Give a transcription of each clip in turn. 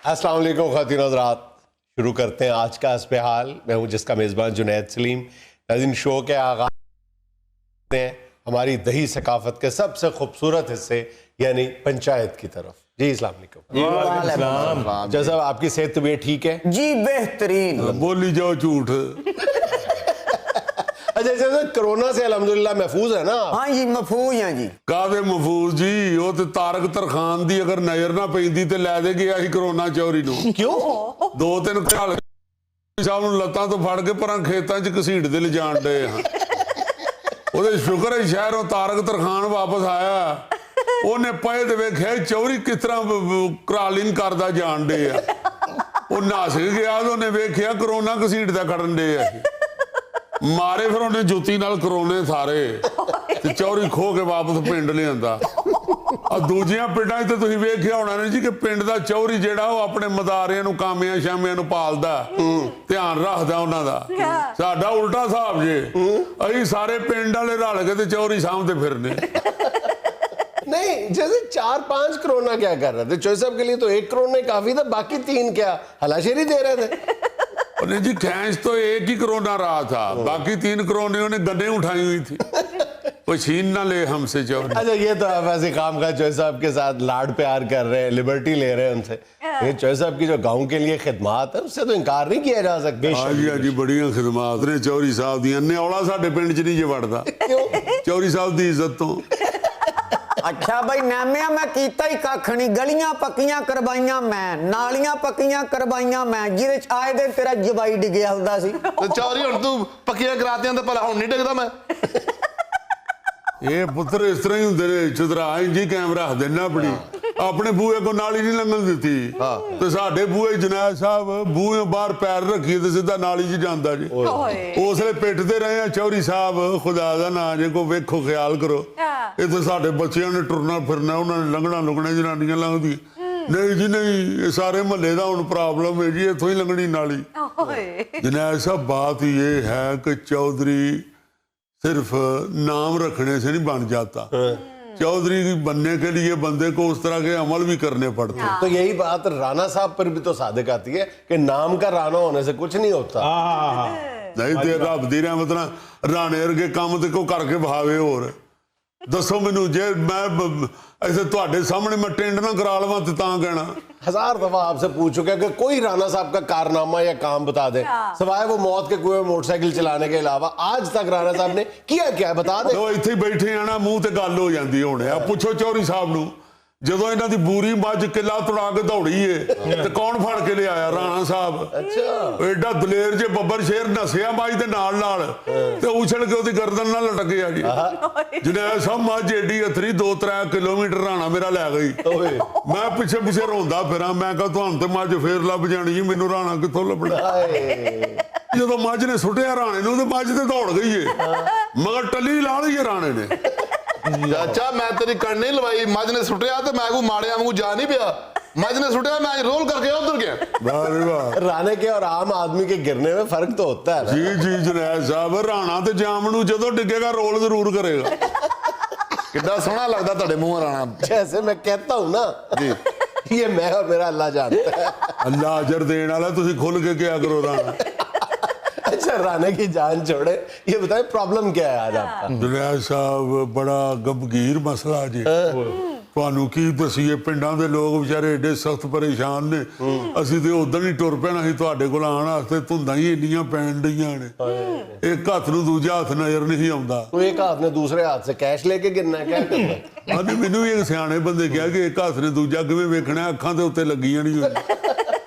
अस्सलाम वालेकुम ख़वातीन और हज़रात, शुरू करते हैं आज का हस्ब हाल। मैं हूं जिसका मेज़बान जुनैद सलीम। नाज़रीन, शो के आगाज़ हैं हमारी दही सकाफ़त के सबसे खूबसूरत हिस्से यानी पंचायत की तरफ। जी अस्सलाम वालेकुम। जैसा आपकी सेहत तबीयत ठीक है? जी बेहतरीन। बोली जाओ झूठ। अच्छा, जैसे कोरोना से अल्हम्दुलिल्लाह महफूज है ना? हाँ जी, महफूज हैं जी। कादे महफूज जी, वो तो तारक तरखान दी अगर नजर ना पैंदी ते लै दे गया ही कोरोना चोरी नूं। क्यों? 2-3 घाल साहब नूं लत्तां तो फड़ के परां खेतां च घसीटदे ले जाण डे हां। ਉਹਦੇ ਸ਼ੁਕਰ ਹੈ ਸ਼ਹਿਰੋਂ ਤਾਰਕ ਤਰਖਾਨ ਵਾਪਸ ਆਇਆ, ਉਹਨੇ ਪਏ ਤੇ ਵੇਖਿਆ ਚੌਰੀ ਕਿਸ ਤਰ੍ਹਾਂ ਕਰਾਲਿੰਗ ਕਰਦਾ ਜਾਣ ਡੇ ਆ। ਉਹ ਨੱਸ ਗਿਆ ਤੇ ਉਹਨੇ ਵੇਖਿਆ ਕਰੋਨਾ ਘਸੀਟਦਾ ਖੜਨ ਡੇ ਆ। ਮਾਰੇ ਫਿਰ ਉਹਨੇ ਜੁੱਤੀ ਨਾਲ ਕਰੋਨੇ ਸਾਰੇ ਤੇ ਚੌਰੀ ਖੋ ਕੇ ਵਾਪਸ ਪਿੰਡ ਲਿਆਂਦਾ। ਆ ਦੂਜੀਆਂ ਪਿੰਡਾਂ 'ਚ ਤਾਂ ਤੁਸੀਂ ਵੇਖਿਆ ਹੋਣਾ ਨੇ ਜੀ ਕਿ ਪਿੰਡ ਦਾ ਚੌਰੀ ਜਿਹੜਾ ਉਹ ਆਪਣੇ ਮਦਾਰਿਆਂ ਨੂੰ ਕਾਮਿਆਂ ਸ਼ਾਮਿਆਂ ਨੂੰ ਪਾਲਦਾ, ਧਿਆਨ ਰੱਖਦਾ ਉਹਨਾਂ ਦਾ। ਸਾਡਾ ਉਲਟਾ ਹਿਸਾਬ ਜੇ, ਅਸੀਂ ਸਾਰੇ ਪਿੰਡ ਵਾਲੇ ਰਲ ਕੇ ਤੇ ਚੌਰੀ ਸਾਂਭਦੇ ਫਿਰਨੇ। नहीं, जैसे 4-5 कोरोना क्या कर रहे थे? चौधरी साहब के लिए तो 1 कोरोना ही काफी था, बाकी 3 क्या हलाशेरी दे रहे थे? नहीं जी, खैंच तो एक ही कोरोना रहा था, बाकी 3 कोरोनियों ने गन्ने उठाई हुई थी। कोई छीन ना ले हमसे चौधरी। अच्छा, ये तो आप ऐसे काम का चौधरी साहब के साथ लाड प्यार कर रहे हैं, लिबर्टी ले रहे हैं उनसे। ये चौधरी साहब की जो गांव के लिए खिदमात है उससे तो इनकार नहीं किया जा सकता। हाँ जी, हाँ जी, बड़ियां खिदमात ने चौधरी साहब दी। न्यौला साडे पिंड च नहीं जे वड़दा चौधरी साहब दी इज्जत तो। अच्छा भाई नामिया मैं कीता ही कख नहीं, गलियां पक्कियां करवाइयां मैं, नालियां पक्कियां करवाइयां मैं, जिहदे च आए दिन तेरा जवाई डिगया हुंदा सी। ਤੇ ਚੌਰੀ ਹੁਣ ਤੂੰ ਪੱਕੀਆਂ ਕਰਾਤੀਆਂ ਤੇ ਭਲਾ ਹੁਣ ਨਹੀਂ ਡਿੱਗਦਾ ਮੈਂ। ਇਹ ਪੁੱਤਰ ਇਸ ਤਰ੍ਹਾਂ ਹੀ ਹੁੰਦੇ ਨੇ, ਚੁਤਰਾ ਇੰਜੀ ਕੈਮਰਾ ਰੱਖ ਦੇਣਾ ਆਪਣੇ ਬੂਹੇ ਕੋ ਨਾਲੀ ਨਹੀਂ ਲੰਘਣ ਦਿੱਤੀ ਤੇ ਸਾਡੇ ਬੂਹੇ ਜਨੈਦ ਸਾਹਿਬ ਬੂਹੇ ਬਾਹਰ ਪੈਰ ਰੱਖੀਏ ਤੇ ਸਿੱਧਾ ਨਾਲੀ 'ਚ ਜਾਂਦਾ ਜੀ। ਉਸਲੇ ਪਿੱਟਦੇ ਰਹੇ ਆ ਚੌਧਰੀ ਸਾਹਿਬ, ਖੁਦਾ ਦਾ ਨਾਂ ਜੇ ਕੋ ਵੇਖੋ ਖਿਆਲ ਕਰੋ। ਇਹ ਤਾਂ ਸਾਡੇ ਬੱਚਿਆਂ ਨੇ ਟੁਰਨਾ ਫਿਰਨਾ, ਉਹਨਾਂ ਨੇ ਲੰਘਣਾ ਲੁਘਣਾ, ਜਨਾਨੀਆਂ ਲੰਘਦੀਆਂ ਨਹੀਂ ਜੀ ਨਹੀਂ। ਇਹ ਸਾਰੇ ਮਹੱਲੇ ਦਾ ਹੁਣ ਪ੍ਰੋਬਲਮ ਹੈ ਜੀ, ਇੱਥੋਂ ਹੀ ਲੰਘਣੀ ਨਾਲੀ। ਜਨੈਦ ਸਾਹਿਬ बात ये है कि चौधरी सिर्फ नाम रखने से नहीं बन जाता, चौधरी बनने के लिए बंदे को उस तरह के अमल भी करने पड़ते हैं। तो यही बात राणा साहब पर भी तो सादिक आती है कि नाम का राणा होने से कुछ नहीं होता। नहीं तो रब दी रहमत नाल राणे वर्गे काम ते को करके बहावे। होर दसो मैनू, जे मैं ऐसे तुहाडे सामने मैं टेंड ना करा लवां ते तां कहना। 1000 दफा आपसे पूछ चुके हैं कि कोई राणा साहब का कारनामा या काम बता दे, सिवाय वो मौत के कुएं में मोटरसाइकिल चलाने के अलावा आज तक राणा साहब ने किया क्या है? बता दे। तो इत्थे ही बैठे आ ना, मूंह ते गल हो जांदी होणे आ। पुछो चौधरी साहब नू, ਜਦੋਂ ਇਹਨਾਂ ਦੀ ਬੂਰੀ ਮੱਝ ਕਿੱਲਾ ਤੁੜਾ ਕੇ ਦੌੜੀ ਏ ਤੇ ਕੌਣ ਫੜ ਕੇ ਲਿਆਇਆ? ਰਾਣਾ ਸਾਹਿਬ। ਅੱਛਾ, ਐਡਾ ਦਲੇਰ ਜੇ ਬੱਬਰ ਸ਼ੇਰ ਨਸਿਆ ਮੱਝ ਦੇ ਨਾਲ ਨਾਲ ਤੇ ਉਛਲ ਕੇ ਉਹਦੀ ਗਰਦਨ ਨਾਲ ਲਟਕ ਗਿਆ ਜੀ। ਜਨੈਦ ਸਾਹਿਬ ਮੱਝ ਏਡੀ ਅਥਰੀ 2-3 ਕਿਲੋਮੀਟਰ ਰਾਣਾ ਮੇਰਾ ਲੈ ਗਈ। ਮੈਂ ਪਿੱਛੇ ਪਿੱਛੇ ਰੋਂਦਾ ਫਿਰਾਂ, ਮੈਂ ਕਿਹਾ ਤੁਹਾਨੂੰ ਤੇ ਮੱਝ ਫੇਰ ਲੱਭ ਜਾਣੀ ਜੀ, ਮੈਨੂੰ ਰਾਣਾ ਕਿੱਥੋਂ ਲੱਭਣਾ? ਜਦੋਂ ਮੱਝ ਨੇ ਸੁੱਟਿਆ ਰਾਣੇ ਨੂੰ ਤੇ ਮੱਝ ਤੇ ਦੌੜ ਗਈ ਏ, ਮਗਰ ਟੱਲੀ ਲਾ ਲਈ ਏ ਰਾਣੇ ਨੇ। ਚਾਚਾ ਮੈਂ ਤੇਰੀ ਕੰਨ ਨਹੀਂ ਲਵਾਈ, ਮੱਝ ਨੇ ਸੁੱਟਿਆ ਤੇ ਮੈਂ ਕੋ ਮਾੜਿਆਂ ਵਾਂਗੂ ਜਾ ਨਹੀਂ ਪਿਆ। मझ ने सुटिया, मैं रोल करके उधर गया। राणे के और आम आदमी के गिरने में फर्क तो होता है। जी जी जुनैद साहब, राणा ते जामनू जदों डिगेगा रोल जरूर करेगा। कितना सोहना लगता तेरे मुंह राणा। जैसे मैं कहता हूँ ना जी, ये मैं और मेरा अल्लाह जानता है। अल्लाह अजर देने वाला, तुसी खुल के क्या करो राणा। अच्छा, राणे की जान छोड़े, ये बताएं प्रॉब्लम क्या है आज आपका? जुनैद साहब, बड़ा गंभीर मसला जी। ਤੁਹਾਨੂੰ ਕੀ ਦਸੀਏ, ਪਿੰਡਾਂ ਦੇ ਲੋਕ ਵਿਚਾਰੇ ਏਡੇ ਸਖਤ ਪਰੇਸ਼ਾਨ ਨੇ। ਅਸੀਂ ਤੇ ਉਦੋਂ ਹੀ ਟੁਰ ਪੈਣਾ ਸੀ ਤੁਹਾਡੇ ਕੋਲ ਆਉਣ ਵਾਸਤੇ, ਧੁੰਦਾਂ ਹੀ ਇੰਨੀਆਂ ਪੈਣ ਡਈਆਂ ਨੇ, ਇੱਕ ਹੱਥ ਨੂੰ ਦੂਜਾ ਹੱਥ ਨਜ਼ਰ ਨਹੀਂ ਆਉਂਦਾ। तो एक हाथ ने दूसरे हाथ से कैश लेके गिरना है, क्या करना है? ਹਾਂਜੀ, ਮੈਨੂੰ ਵੀ ਇੱਕ ਸਿਆਣੇ ਬੰਦੇ ਕਿਹਾ ਕਿ ਇੱਕ ਹੱਥ ਨੇ ਦੂਜਾ ਕਿਵੇਂ ਵੇਖਣਾ, ਅੱਖਾਂ ਦੇ ਉੱਤੇ ਲੱਗੀਆਂ ਨਹੀਂ ਹੋਈ।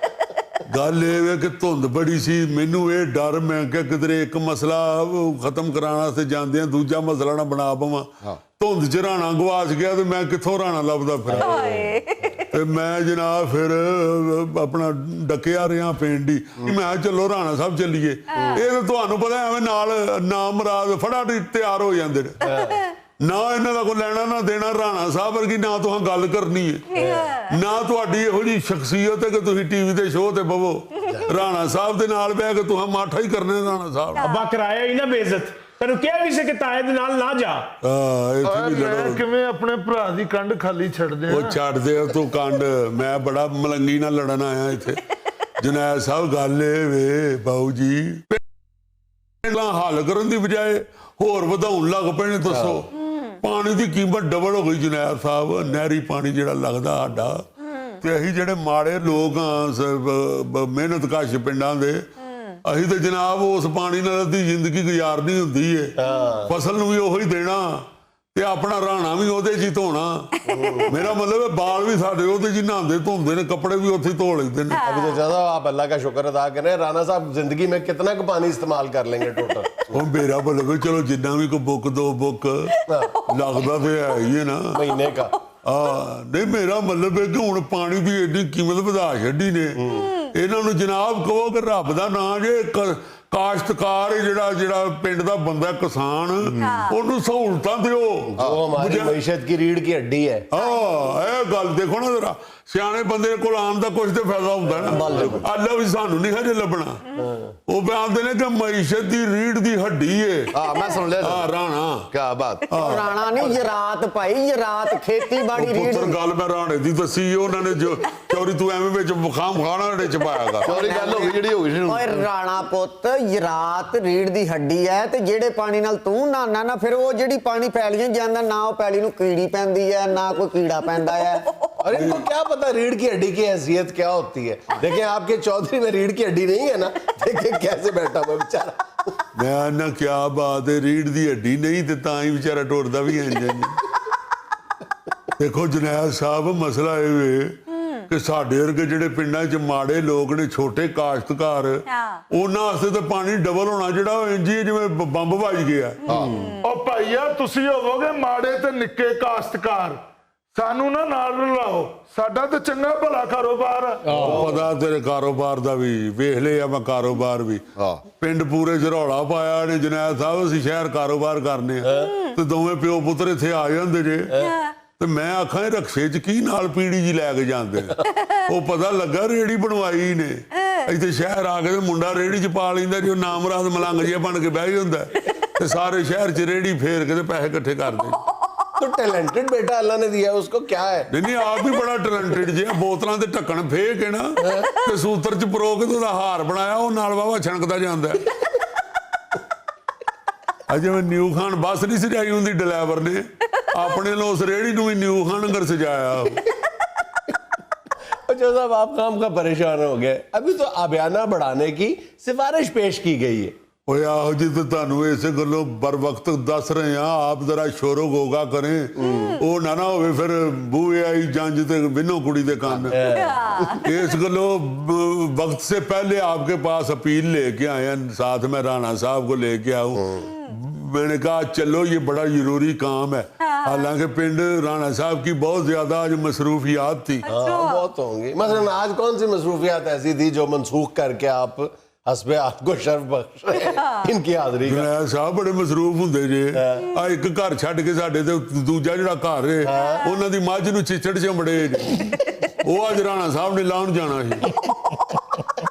ਗੱਲ ਇਹ ਵੇ ਕਿ ਧੁੰਦ ਬੜੀ ਸੀ, ਮੈਨੂੰ ਇਹ ਡਰ, ਮੈਂ ਕਿਹਾ ਕਿਧਰੇ ਇੱਕ ਮਸਲਾ ਖਤਮ ਕਰਾਉਣ ਵਾਸਤੇ ਜਾਂਦੇ ਆ ਦੂਜਾ ਮਸਲਾ ਨਾ ਬਣਾ ਪਵਾਂ। ਧੁੰਦ ਚ ਰਾਣਾ ਗਵਾਚ ਗਿਆ ਤੇ ਮੈਂ ਕਿੱਥੋਂ ਰਾਣਾ ਲੱਭਦਾ ਫਿਰਾਂ। ਤੇ ਮੈਂ ਜਨਾਬ ਫਿਰ ਆਪਣਾ ਡੱਕਿਆ ਰਿਹਾ ਪਿੰਡ ਹੀ। ਮੈਂ ਚਲੋ ਰਾਣਾ ਸਾਹਿਬ ਚੱਲੀਏ। ਇਹ ਤਾਂ ਤੁਹਾਨੂੰ ਪਤਾ ਐਵੇਂ ਨਾਲ ਨਾ ਮਰਾਦ ਫਟਾਫਟ ਤਿਆਰ ਹੋ ਜਾਂਦੇ ਨੇ। ਨਾ ਇਹਨਾਂ ਦਾ ਕੋਈ ਲੈਣਾ ਨਾ ਦੇਣਾ, ਰਾਣਾ ਸਾਹਿਬ ਵਰਗੀ ਨਾ ਤੁਹਾਂ ਗੱਲ ਕਰਨੀ ਹੈ, ਨਾ ਤੁਹਾਡੀ ਇਹੋ ਜਿਹੀ ਸ਼ਖਸੀਅਤ ਹੈ ਕਿ ਤੁਸੀਂ ਟੀਵੀ ਦੇ ਸ਼ੋਅ ਤੇ ਬਵੋ। ਰਾਣਾ ਸਾਹਿਬ ਦੇ ਨਾਲ ਬਹਿ ਕੇ ਤੁਹਾਂ ਮਾਠਾ ਹੀ ਕਰਨੇ ਰਾਣਾ ਸਾਹਿਬ। ਅੱਬਾ ਕਰਾਇਆ ਹੀ ਨਾ ਬੇਇੱਜ਼ਤ। ਤੈਨੂੰ ਕਿਹਾ ਵੀ ਸੀ ਕਿ ਤਾਏ ਦੇ ਨਾਲ ਨਾ ਜਾ। ਇੱਥੇ ਵੀ ਮੈਂ ਲੜੋ। ਕਿਵੇਂ ਆਪਣੇ ਭਰਾ ਦੀ ਕੰਡ ਖਾਲੀ ਛੱਡਦੇ ਉਹ ਆ? ਛੱਡ ਦੇ ਤੂੰ ਕੰਡ, ਮੈਂ ਬੜਾ ਮਲੰਗੀ ਨਾਲ ਲੜਨ ਆਇਆ ਇੱਥੇ। ਜੁਨੈਦ ਸਾਹਿਬ ਗੱਲ ਇਹ ਵੇ ਬਾਊ ਜੀ, ਪਹਿਲਾਂ ਹੱਲ ਕਰਨ ਦੀ ਬਜਾਏ ਹੋਰ ਵਧਾਉਣ ਲੱਗ ਪਏ ਨੇ। ਦੱਸੋ ਪਾਣੀ ਦੀ ਕੀਮਤ ਡਬਲ ਹੋ ਗਈ ਜੁਨੈਦ ਸਾਹਿਬ। ਨਹਿਰੀ ਪਾਣੀ ਜਿਹੜਾ ਲੱਗਦਾ ਸਾਡਾ, ਤੇ ਅਸੀਂ ਜਿਹੜੇ ਮਾੜੇ ਲੋਕ ਹਾਂ ਮਿਹਨਤਕਸ਼ ਪਿੰਡਾਂ ਦੇ, ਅਸੀਂ ਤੇ ਜਨਾਬ ਉਸ ਪਾਣੀ ਨਾਲ ਅੱਧੀ ਜ਼ਿੰਦਗੀ ਗੁਜ਼ਾਰਨੀ ਹੁੰਦੀ ਏ। ਫਸਲ ਨੂੰ ਵੀ ਉਹੀ ਦੇਣਾ ਤੇ ਆਪਣਾ ਰਾਣਾ ਵੀ ਉਹਦੇ 'ਚ ਹੀ ਧੋਣਾ। ਮੇਰਾ ਮਤਲਬ ਹੈ ਬਾਲ ਵੀ ਸਾਡੇ ਉਹਦੇ 'ਚ ਹੀ ਨਹਾਉਂਦੇ ਧੋਂਦੇ ਨੇ, ਕੱਪੜੇ ਵੀ ਉੱਥੇ ਹੀ ਧੋ लेते हैं। अभी तो ज्यादा आप अल्लाह का शुक्र अदा करें, राणा साहब जिंदगी में कितना का पानी इस्तेमाल कर लेंगे टोटल? ਉਹ ਮੇਰਾ ਮਤਲਬ ਹੈ ਚਲੋ ਜਿੰਨਾ ਵੀ ਕੋਈ ਬੁੱਕ ਦੋ ਬੁੱਕ ਲੱਗਦਾ ਤੇ ਹੈ ਹੀ ਹੈ ਨਾ महीने का। ਨਹੀਂ ਮੇਰਾ ਮਤਲਬ ਹੈ ਕਿ ਹੁਣ ਪਾਣੀ ਦੀ ਇੰਨੀ ਕੀਮਤ ਵਧਾ ਛੱਡੀ ਨੇ। ਇਹਨਾਂ ਨੂੰ ਜਨਾਬ ਕਹੋ ਕਿ ਰੱਬ ਦਾ ਨਾਂ ਜੇ ਕਾਸ਼ਤਕਾਰ ਜਿਹੜਾ ਪਿੰਡ ਦਾ ਬੰਦਾ ਕਿਸਾਨ, ਉਹਨੂੰ ਸਹੂਲਤਾਂ ਦਿਓ। जो हमारी मईशत की रीढ़ की हड्डी है। ਇਹ ਗੱਲ ਦੇਖੋ ਨਾ ਜਰਾ, ਸਿਆਣੇ ਬੰਦੇ ਕੋਲ ਆਉਣ ਦਾ ਕੁਝ ਤੇ ਫਾਇਦਾ ਹੁੰਦਾ ਨਾ। ਅੱਲਾ ਵੀ ਸਾਨੂੰ ਨਹੀਂ ਹਜੇ ਲੱਭਣਾ। ਉਹ ਬਿਆਨਦੇ ਨੇ ਕਿ ਮਈਸ਼ਤ ਦੀ ਰੀੜ ਦੀ ਹੱਡੀ ਏ। हाँ मैं सुन लिया। ਰਾਣਾ क्या बात। ਰਾਣਾ ਨਹੀਂ ਜਰਾਤ ਭਾਈ, ਜਰਾਤ ਖੇਤੀਬਾੜੀ ਰੀੜ। ਪੁੱਤਰ ਗੱਲ ਮੈਂ ਰਾਣੇ ਦੀ ਦੱਸੀ, ਉਹਨਾਂ ਨੇ ਜੋ ਚੌਰੀ ਤੂੰ ਐਵੇਂ ਵਿੱਚ ਖਾਮ ਖਾਣਾ ਢੇ ਚ ਪਾਇਆਗਾ। ਚੋਰੀ ਗੱਲ ਹੋ ਗਈ ਜਿਹੜੀ ਹੋ ਗਈ ਸੀ। ਓਏ ਰਾਣਾ ਪੁੱਤ, ਜਰਾਤ ਰੀੜ ਦੀ ਹੱਡੀ ਹੈ, ਤੇ ਜਿਹੜੇ ਪਾਣੀ ਨਾਲ ਤੂੰ ਨਹਾਨਾ ਨਾ, ਫਿਰ ਉਹ ਜਿਹੜੀ ਪਾਣੀ ਪੈਲੀਆਂ ਜਾਂਦਾ ਨਾ, ਉਹ ਪੈਲੀ ਨੂੰ ਕੀੜੀ ਪੈਂਦੀ ਹੈ ਨਾ ਕੋਈ ਕੀੜਾ ਪੈਂਦਾ ਹੈ। और इनको क्या पता रीढ़ की हड्डी की हैसियत क्या होती है? देखें आपके चौधरी में रीढ़ की हड्डी नहीं है ना, देखें कैसे बैठा हुआ बेचारा। ਮੈਂ ਨਾ ਕਿਆ ਬਾਤ ਹੈ, ਰੀੜ ਦੀ ਹੱਡੀ ਨਹੀਂ ਤੇ ਤਾਂ ਹੀ ਵਿਚਾਰਾ ਟੁੱਟਦਾ ਵੀ ਇੰਜ ਜੀ। ਦੇਖੋ ਜੁਨੈਦ ਸਾਹਿਬ, ਮਸਲਾ ਇਹ ਵੇ ਕਿ ਸਾਡੇ ਵਰਗੇ ਜਿਹੜੇ ਪਿੰਡਾਂ 'ਚ ਮਾੜੇ ਲੋਕ ਨੇ, ਛੋਟੇ ਕਾਸ਼ਤਕਾਰ, ਉਹਨਾਂ ਵਾਸਤੇ ਤਾਂ ਪਾਣੀ ਡਬਲ ਹੋਣਾ ਜਿਹੜਾ ਉਹ ਇੰਜ ਹੀ ਜਿਵੇਂ ਬੰਬ ਵੱਜ ਗਿਆ। ਉਹ ਭਾਈਆ ਤੁਸੀਂ ਹੋਵੋਗੇ ਮਾੜੇ ਤੇ ਨਿੱਕੇ ਕਾਸ਼ਤਕਾਰ, ਸਾਨੂੰ ਨਾ ਨਾਲ ਰਲਾਓ, ਸਾਡਾ ਤੇ ਚੰਗਾ ਭਲਾ ਕਾਰੋਬਾਰ ਆ। ਪਤਾ ਤੇਰੇ ਕਾਰੋਬਾਰ ਦਾ ਵੀ, ਵੇਖ ਲਿਆ ਮੈਂ ਕਾਰੋਬਾਰ ਵੀ। ਪਿੰਡ ਪੂਰੇ ਝਰੌਲਾ ਪਾਇਆ ਨੇ ਜੁਨੈਦ ਸਾਹਿਬ, ਅਸੀਂ ਸ਼ਹਿਰ ਕਾਰੋਬਾਰ ਕਰਨੇ ਆ ਤੇ ਦੋਵੇਂ ਪਿਓ ਪੁੱਤਰ ਇੱਥੇ ਆ ਜਾਂਦੇ ਜੇ। ਤੇ ਮੈਂ ਆਖਾਂ ਇਹ ਰਕਸ਼ੇ 'ਚ ਕੀ ਨਾਲ ਪੀੜੀ ਜੀ ਲੈ ਕੇ ਜਾਂਦੇ ਨੇ। ਉਹ ਪਤਾ ਲੱਗਾ ਰੇੜੀ ਬਣਵਾਈ ਨੇ ਇੱਥੇ ਸ਼ਹਿਰ ਆ ਕੇ, ਤੇ ਮੁੰਡਾ ਰੇੜੀ 'ਚ ਪਾ ਲੈਂਦਾ ਜੀ, ਉਹ ਨਾਮਰਾਦ ਮਲੰਗ ਜਿਹਾ ਬਣ ਕੇ ਬਹਿ ਜਾਂਦਾ ਤੇ ਸਾਰੇ ਸ਼ਹਿਰ 'ਚ ਰੇੜੀ ਫੇਰ ਕੇ ਤੇ ਪੈਸੇ ਇਕੱਠੇ ਕਰਦੇ। तो टैलेंटेड बेटा अल्लाह ने दिया, उसको क्या है? ਨਹੀਂ ਆਪ ਵੀ ਬੜਾ ਟੈਲੈਂਟਡ ਜੇ। ਬੋਤਲਾਂ ਦੇ ਢੱਕਣ ਫੇਹ ਕੇ ਨਾ ਤੇ ਸੂਤਰ 'ਚ ਪਰੋ ਕੇ ਤੇ ਉਹਦਾ ਹਾਰ ਬਣਾਇਆ, ਉਹ ਨਾਲ ਵਾਵਾ ਛਣਕਦਾ ਜਾਂਦਾ। ਅਜੇ ਮੈਂ ਨਿਊ ਖਾਨ ਬੱਸ ਨਹੀਂ ਸਜਾਈ ਹੁੰਦੀ ਡਰਾਈਵਰ ਨੇ, ਆਪਣੇ ਨੂੰ ਉਸ ਰੇੜੀ ਨੂੰ ਵੀ ਨਿਊ ਖਾਨ ਨਗਰ ਸਜਾਇਆ। जो साहब आप काम का परेशान हो गए, अभी तो अबयाना बढ़ाने की सिफारिश पेश की गई है। ਓਏ ਆਹੋ ਜੀ, ਤੇ ਤੁਹਾਨੂੰ ਇਸੇ ਗੱਲੋਂ ਬਰ ਵਕਤ ਦੱਸ ਰਹੇ ਆ, ਆਪ ਜ਼ਰਾ ਸ਼ੋਰੋ ਗੋਗਾ ਕਰੇ, ਉਹ ਨਾ ਹੋਵੇ ਫਿਰ ਬੂਏ ਆਈ ਜੰਜ ਤੇ ਵਿਨੋ ਕੁੜੀ ਦੇ ਕੰਨ। ਇਸ ਗੱਲੋਂ वक्त से पहले आपके पास अपील लेके आए हैं, साथ में राणा साहब को लेके आऊं। मैंने कहा चलो ये बड़ा जरूरी काम है। हालांकि पिंड राणा साहब की बहुत ज्यादा आज मसरूफियात थी। बहुत होंगी। मसलन आज कौन सी मसरूफियात ऐसी थी जो मनसूख करके आप हस्बे आपको शर्फ बख्श रहे हैं इनकी हाजिरी का? ਜੁਨੈਦ ਸਾਹਿਬ ਬੜੇ ਮਸਰੂਫ ਹੁੰਦੇ ਜੇ। ਆ ਇੱਕ ਘਰ ਛੱਡ ਕੇ ਸਾਡੇ ਤੇ ਦੂਜਾ ਜਿਹੜਾ ਘਰ ਏ, ਉਹਨਾਂ ਦੀ ਮੱਝ ਨੂੰ ਚਿੱਚੜ ਚੰਬੜੇ ਨੇ। ਉਹ ਅੱਜ ਰਾਣਾ ਸਾਹਿਬ ਨੇ ਲਾਉਣ ਜਾਣਾ ਸੀ,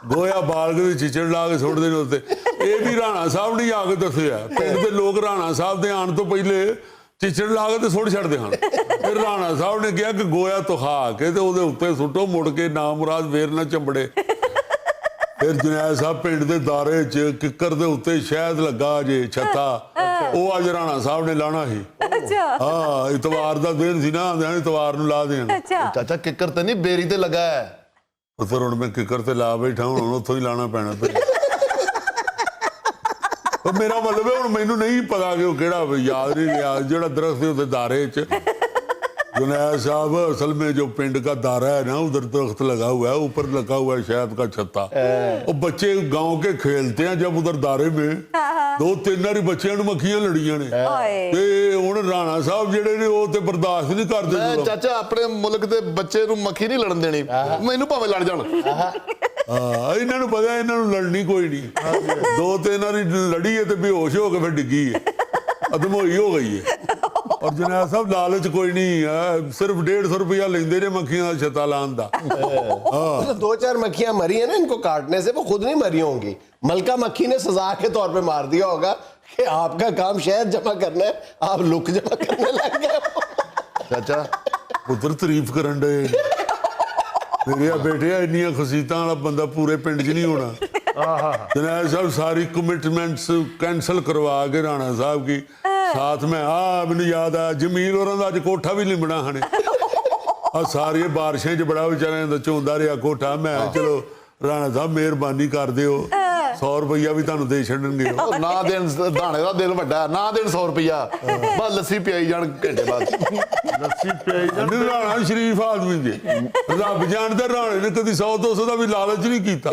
ਗੋਇਆ ਬਾਲ ਕੇ ਚਿੱਚੜ ਲਾ ਕੇ ਸੁੱਟਦੇ ਨੇ ਉੱਤੇ। ਇਹ ਵੀ ਰਾਣਾ ਸਾਹਿਬ ਨੇ ਆ ਕੇ ਦੱਸਿਆ, ਪਿੰਡ ਦੇ ਲੋਕ ਰਾਣਾ ਸਾਹਿਬ ਦੇ ਆਉਣ ਤੋਂ ਪਹਿਲੇ ਚਿੱਚੜ ਲਾ ਕੇ ਤੇ ਸੁੱਟ ਛੱਡਦੇ ਹਨ। ਫਿਰ ਰਾਣਾ ਸਾਹਿਬ ਨੇ ਕਿਹਾ ਕਿ ਗੋਇਆ ਤੁਖਾ ਕੇ ਤੇ ਉਹਦੇ ਉੱਤੇ ਸੁੱਟੋ, ਮੁੜ ਕੇ ਨਾ ਮੁਰਾਦ ਫੇਰ ਨਾ ਚੰਬੜੇ। ਫਿਰ ਜੁਨੈਦ ਸਾਹਿਬ ਪਿੰਡ ਦੇ ਦਾਰੇ 'ਚ ਕਿੱਕਰ ਦੇ ਉੱਤੇ ਸ਼ਹਿਦ ਲੱਗਾ ਜੇ ਛੱਤਾ, ਉਹ ਅੱਜ ਰਾਣਾ ਸਾਹਿਬ ਨੇ ਲਾਣਾ ਸੀ। ਹਾਂ, ਇਤਵਾਰ ਦਾ ਦਿਨ ਸੀ ਨਾ, ਇਤਵਾਰ ਨੂੰ ਲਾ ਦੇਣ। ਚਾਚਾ ਕਿੱਕਰ ਤੇ ਨਹੀਂ ਬੇਰੀ ਤੇ ਲੱਗਾ ਹੈ। ਫਿਰ ਹੁਣ ਮੈਂ ਕਿੱਕਰ ਤੇ ਲਾ ਬੈਠਾ, ਹੁਣ ਉੱਥੋਂ ਹੀ ਲਾਣਾ ਪੈਣਾ। ਉਹ ਮੇਰਾ ਮਤਲਬ ਹੈ ਹੁਣ ਮੈਨੂੰ ਨਹੀਂ ਪਤਾ ਕਿ ਉਹ ਕਿਹੜਾ, ਯਾਦ ਨਹੀਂ ਰਿਹਾ ਜਿਹੜਾ ਦਰਖਤ ਦੇ ਉੱਤੇ ਦਾਰੇ 'ਚ। जुनैद साहब, असल में जो पिंड का दारा है ना, उधर दरख्त लगा हुआ है, ऊपर लगा हुआ है शहद का छत्ता। और बच्चे गांव के खेलते हैं जब उधर दारे में, 2-3 बारी बच्चों ਨੂੰ ਮੱਖੀਆਂ ਲੜੀਆਂ ਨੇ ਤੇ ਹੁਣ ਰਾਣਾ ਸਾਹਿਬ ਜਿਹੜੇ ਨੇ ਉਹ ਤੇ ਬਰਦਾਸ਼ਤ ਨਹੀਂ ਕਰਦੇ। ਮੈਂ ਚਾਚਾ ਆਪਣੇ ਮੁਲਕ ਦੇ ਬੱਚੇ ਨੂੰ ਮੱਖੀ ਨਹੀਂ ਲੜਨ ਦੇਣੀ, ਮੈਨੂੰ ਭਾਵੇਂ ਲੜ ਜਾਣ। ਹਾਂ, ਇਹਨਾਂ ਨੂੰ ਪਤਾ ਇਹਨਾਂ ਨੂੰ ਲੜਨੀ ਕੋਈ ਨਹੀਂ। 2-3 ਵਾਰੀ ਲੜੀ ਹੈ ਤੇ ਬੇਹੋਸ਼ ਹੋ ਕੇ ਫਿਰ ਡਿੱਗੀ ਹੈ, ਅਦਮੋਈ ਹੋ ਗਈ ਹੈ। ਔਰ ਜਨਾਬ ਸਾਹਿਬ ਲਾਲਚ ਕੋਈ ਨਹੀਂ ਹੈ, ਸਿਰਫ 150 रुपया लेंदे ने मक्खियां दा छत्ता लान दा। तो 2-4 मक्खियां मरी है ना इनको काटने से, वो खुद नहीं मरी होंगी, मलका मक्खी ने सजा के तौर पे मार दिया होगा कि आपका काम शहद जमा करना है, आप लुक जमा करने लग गए हो। ਚਾਚਾ पुत्र तारीफ करन दे मेरे बेटे इन्नियां खसीतां वाला बंदा पूरे पिंड च नहीं होना। जनाब साहब सारी कमिटमेंट्स कैंसल करवा के राणा साहब की साथ में मैनू याद आया जमील होरां दा अज कोठा भी लिमना हने सारी बारिशें च बड़ा बेचारे दा चौंदा रहा कोठा। मैं चलो राणा साहब मेहरबानी कर दिओ 100 रुपया भी तुहानू दे छड्डणगे। ਨਾ ਦੇਣ ਦਾਣੇ ਦਾ ਦਿਲ ਵੱਡਾ, ਨਾ ਦੇਣ 100 ਰੁਪਇਆ, ਬਸ ਲੱਸੀ ਪਿਆਈ ਜਾਣ ਘੰਟੇ ਬਾਅਦ। ਲੱਸੀ ਪਿਆਈ ਜਾਂਦੀ। ਰਾਣਾ ਸ਼ਰੀਫ ਆਦਮੀ ਜੇ ਰੱਬ ਜਾਣਦਾ ਰਾਣੇ ਨੇ ਕਦੀ 100-200 ਦਾ ਵੀ ਲਾਲਚ ਨਹੀਂ ਕੀਤਾ।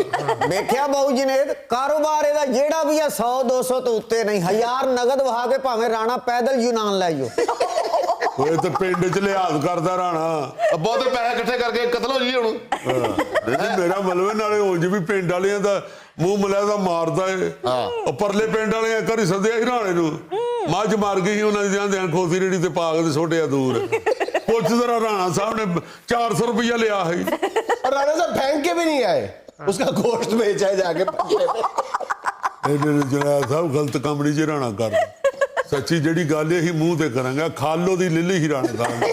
ਵੇਖਿਆ ਬਾਊ ਜਨੇਦ, ਕਾਰੋਬਾਰ ਇਹਦਾ ਜਿਹੜਾ ਵੀ ਆ 100-200 ਤੋਂ ਉੱਤੇ ਨਹੀਂ, 1000 ਨਗਦ ਵਹਾ ਕੇ ਭਾਵੇਂ ਰਾਣਾ ਪੈਦਲ ਯੂਨਾਨ ਲੈ ਜਾਓ। ਓਏ ਤੇ ਪਿੰਡ ਚ ਲਿਹਾਜ਼ ਕਰਦਾ ਰਾਣਾ, ਬਹੁਤੇ ਪੈਸੇ ਇਕੱਠੇ ਕਰਕੇ ਕਤਲ ਹੋ ਜੀ ਹੁਣ। ਨਹੀਂ ਮੇਰਾ ਮਲਵੇ ਨਾਲੇ ਉਂਝ ਵੀ ਪਿੰਡ ਵਾਲਿਆਂ ਦਾ ਮੂੰਹ ਮਲੈਦਾ ਮਾਰਦਾ ਏ। ਉਹ ਪਰਲੇ ਪਿੰਡ ਵਾਲੇ ਘਰੀ ਸੱਦਿਆ ਸੀ ਰਾਣੇ ਨੂੰ, ਮੱਝ ਮਾਰ ਗਈ ਸੀ ਉਹਨਾਂ ਦੀ ਜਾਂਦਿਆਂ ਖੋਸੀ ਰੇੜੀ ਤੇ ਪਾ ਕੇ ਤੇ ਛੋਟਿਆ ਦੂਰ। ਪੁੱਛ ਜ਼ਰਾ ਰਾਣਾ ਸਾਹਿਬ ਨੇ 400 रुपया लिया है और राणा साहब फेंक के भी नहीं आए, उसका गोश्त बेचा है जाके पटने में। जनाब साहब गलत काम नहीं जे राणा कर सच्ची ਜਿਹੜੀ ਗੱਲ ਇਹੀ ਮੂੰਹ ਤੇ ਕਰਾਂਗਾ। ਖਾਲੋ ਦੀ ਲਿੱਲੀ ਹੀ ਰਾਣਾ ਸਾਹਿਬ ਨੇ।